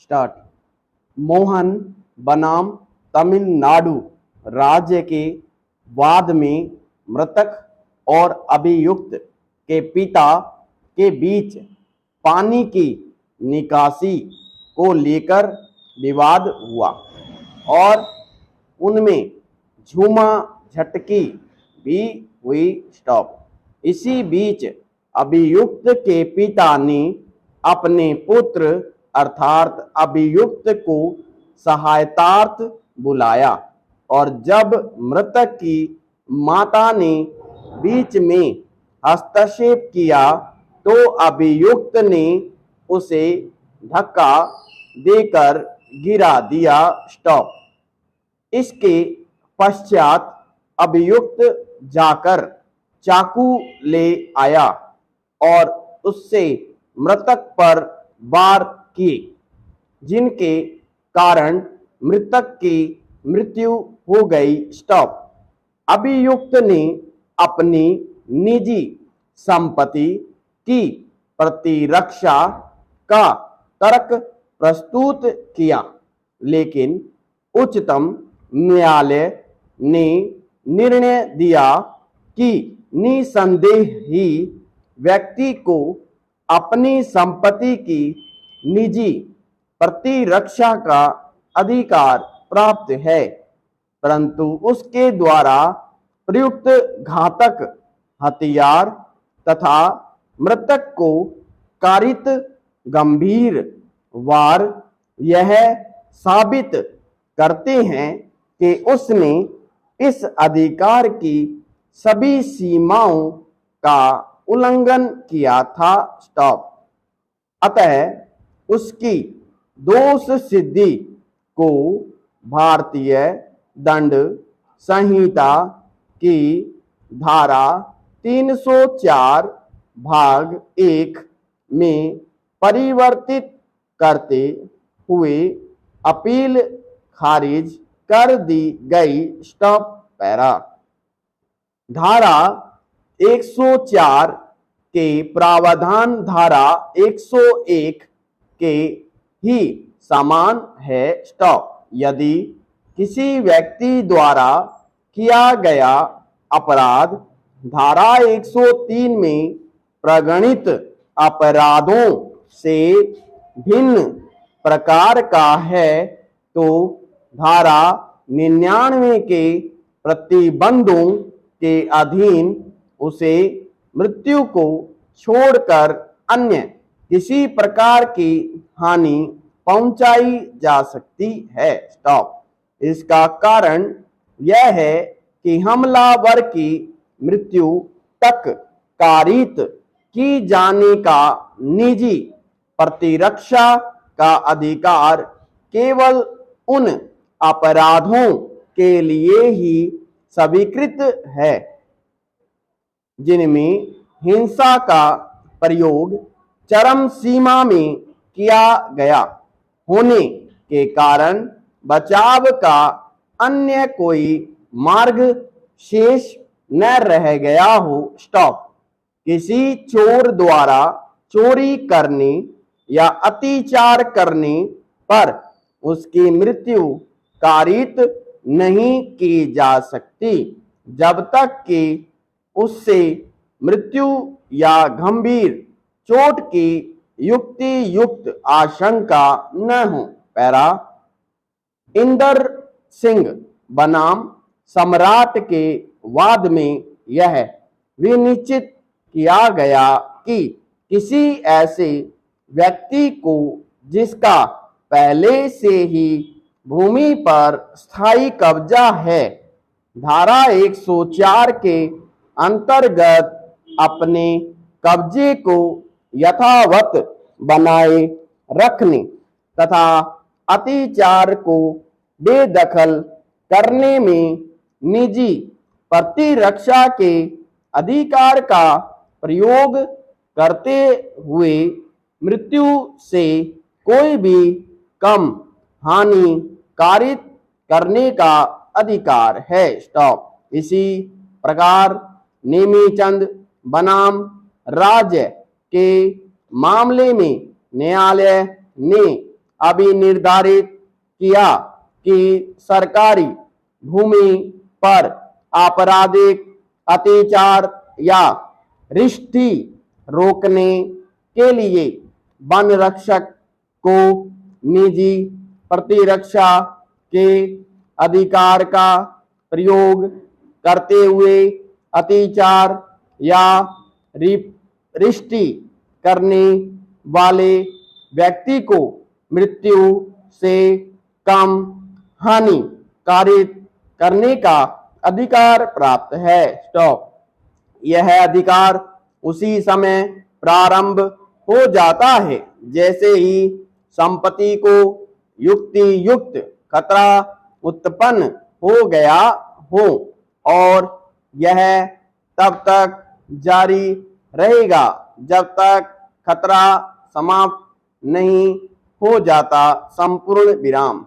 Start. Mohan बनाम तमिलनाडु राज्य के वाद में मृतक और अभियुक्त के पिता के बीच पानी की निकासी को लेकर विवाद हुआ और उनमें झूमा झटकी भी हुई। स्टॉप। इसी बीच अभियुक्त के पिता ने अपने पुत्र अर्थात अभियुक्त को सहायतार्थ बुलाया और जब मृतक की माता ने बीच में हस्तक्षेप किया तो अभियुक्त ने उसे धक्का देकर गिरा दिया। स्टॉप। इसके पश्चात अभियुक्त जाकर चाकू ले आया और उससे मृतक पर वार किए जिनके कारण मृतक की मृत्यु हो गई। स्टॉप। अभियुक्त ने अपनी निजी संपत्ति की प्रतिरक्षा का तर्क प्रस्तुत किया लेकिन उच्चतम न्यायालय ने निर्णय दिया कि निसंदेह ही व्यक्ति को अपनी संपत्ति की निजी प्रतिरक्षा का अधिकार प्राप्त है परंतु उसके द्वारा प्रयुक्त घातक हथियार तथा मृतक को कारित गंभीर वार यह साबित करते हैं कि उसने इस अधिकार की सभी सीमाओं का उल्लंघन किया था। स्टॉप। अतः उसकी दोष सिद्धि को भारतीय दंड संहिता की धारा 304 भाग 1 में परिवर्तित करते हुए अपील खारिज कर दी गई। Stop para. धारा 104 के प्रावधान धारा 101 के ही समान है। स्टॉप। यदि किसी व्यक्ति द्वारा किया गया अपराध धारा 103 में प्रगणित अपराधों से भिन्न प्रकार का है तो धारा 99 के प्रतिबंधों के अधीन उसे मृत्यु को छोड़कर अन्य किसी प्रकार की हानि पहुंचाई जा सकती है। स्टॉप। इसका कारण यह है कि हमलावर की मृत्यु तक कारित की जाने का निजी प्रतिरक्षा का अधिकार केवल उन अपराधों के लिए ही स्वीकृत है जिनमें हिंसा का प्रयोग चरम सीमा में किया गया होने के कारण बचाव का अन्य कोई मार्ग शेष न रह गया हो। स्टॉप। किसी चोर द्वारा चोरी करने या अत्याचार करने पर उसकी मृत्यु कारित नहीं की जा सकती जब तक कि उससे मृत्यु या गंभीर चोट की युक्ति युक्त आशंका न हो। पैरा। इंदर सिंह बनाम सम्राट के वाद में यह विनिश्चित किया गया कि किसी ऐसे व्यक्ति को जिसका पहले से ही भूमि पर स्थायी कब्जा है धारा 104 के अंतर्गत अपने कब्जे को यथावत बनाए रखने तथा अत्याचार को बेदखल करने में निजी प्रतिरक्षा के अधिकार का प्रयोग करते हुए मृत्यु से कोई भी कम हानि कारित करने का अधिकार है। स्टॉप। इसी प्रकार नेमीचंद बनाम राज्य के मामले में न्यायालय ने अभी निर्धारित किया कि सरकारी भूमि पर आपराधिक अत्याचार या रिश्ती रोकने के लिए वन रक्षक को निजी प्रतिरक्षा के अधिकार का प्रयोग करते हुए अत्याचार या रिश्ती करने वाले व्यक्ति को मृत्यु से कम हानि कारित करने का अधिकार प्राप्त है। स्टॉप। यह अधिकार उसी समय प्रारंभ हो जाता है जैसे ही संपत्ति को युक्ति युक्त खतरा उत्पन्न हो गया हो और यह तब तक जारी रहेगा जब तक खतरा समाप्त नहीं हो जाता। संपूर्ण विराम।